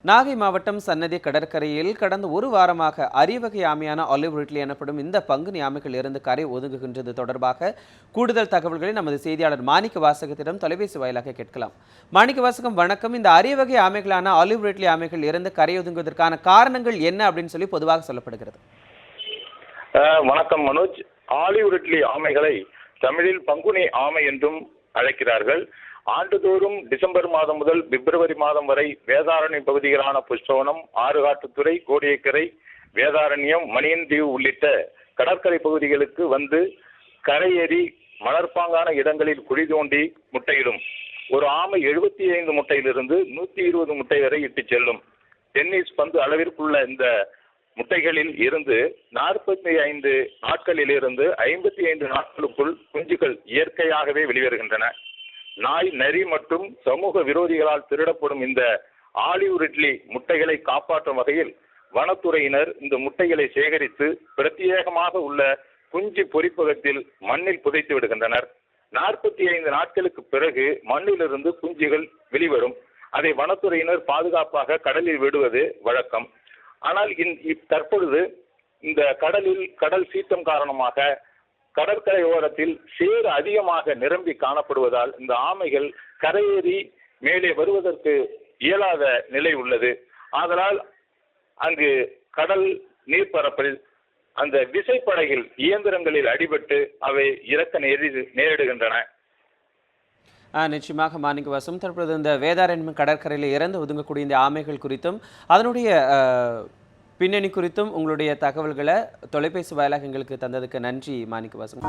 நாகை மாவட்டம் சன்னதி கடற்கரையில் கடந்த ஒரு வாரமாக அரியவகை ஆமையான ஆலிவ் ரிட்லி எனப்படும் இந்த பங்குனி ஆமைகள் இருந்து கரை ஒதுங்குகின்றது தொடர்பாக கூடுதல் தகவல்களை நமது செய்தியாளர் மாணிக்க வாசகத்திடம் தொலைபேசி வாயிலாக கேட்கலாம். மாணிக்க வாசகம், வணக்கம். இந்த அரியவகை ஆமைகளான ஆலிவ் ரிட்லி ஆமைகள் இருந்து கரை ஒதுங்குவதற்கான காரணங்கள் என்ன அப்படின்னு சொல்லி பொதுவாக சொல்லப்படுகிறது? வணக்கம் மனோஜ். ஆலிவ் ரிட்லி ஆமைகளை தமிழில் பங்குனி ஆமை என்றும் அழைக்கிறார்கள். ஆண்டுதோறும் டிசம்பர் மாதம் முதல் பிப்ரவரி மாதம் வரை வேதாரண்யம் பகுதிகளான புஷ்பவனம், ஆறுகாட்டுத்துறை, கோடியக்கரை, வேதாரண்யம், மணியன்தீவு உள்ளிட்ட கடற்கரை பகுதிகளுக்கு வந்து கரையேறி மலர்பாங்கான இடங்களில் குழி தோண்டி முட்டையிடும். ஒரு ஆமை 75 முட்டையிலிருந்து 120 முட்டை வரை இட்டு செல்லும். டென்னிஸ் பந்து அளவிற்குள்ள இந்த முட்டைகளில் இருந்து 45 நாட்களில் இருந்து 55 நாட்களுக்குள் குஞ்சுகள் இயற்கையாகவே வெளிவருகின்றன. நாய், நரி மற்றும் சமூக விரோதிகளால் திருடப்படும் இந்த ஆலிவ் ரிட்லி முட்டைகளை காப்பாற்றும் வகையில் வனத்துறையினர் இந்த முட்டைகளை சேகரித்து பிரத்யேகமாக உள்ள குஞ்சு பொறிப்பகத்தில் மண்ணில் புதைத்து விடுகின்றனர். 45 நாட்களுக்கு பிறகு மண்ணிலிருந்து குஞ்சுகள் வெளிவரும். அதை வனத்துறையினர் பாதுகாப்பாக கடலில் விடுவது வழக்கம். ஆனால் தற்பொழுது இந்த கடல் சீற்றம் காரணமாக கடற்கரை ஓரத்தில் சேறு அதிகமாக நிரம்பி காணப்படுவதால் இந்த ஆமைகள் கரையேறி மேலே வருவதற்கு இயலாத நிலை உள்ளது. ஆதலால் அங்கு கடல் நீர்ப்பரப்பில் அந்த விசைப்படகில் இயந்திரங்களில் அடிபட்டு அவை இறக்க நேரிடுகின்றன. நிச்சயமாக மாணிக்க வாசம், தற்பொழுது இந்த வேதாரண்யம் கடற்கரையில் இறந்து ஒதுங்கக்கூடிய இந்த ஆமைகள் குறித்தும் அதனுடைய பின்னணி குறித்தும் உங்களுடைய தகவல்களை தொலைபேசி வாயிலாக எங்களுக்கு தந்ததுக்கு நன்றி மாணிக்க வாசகம்.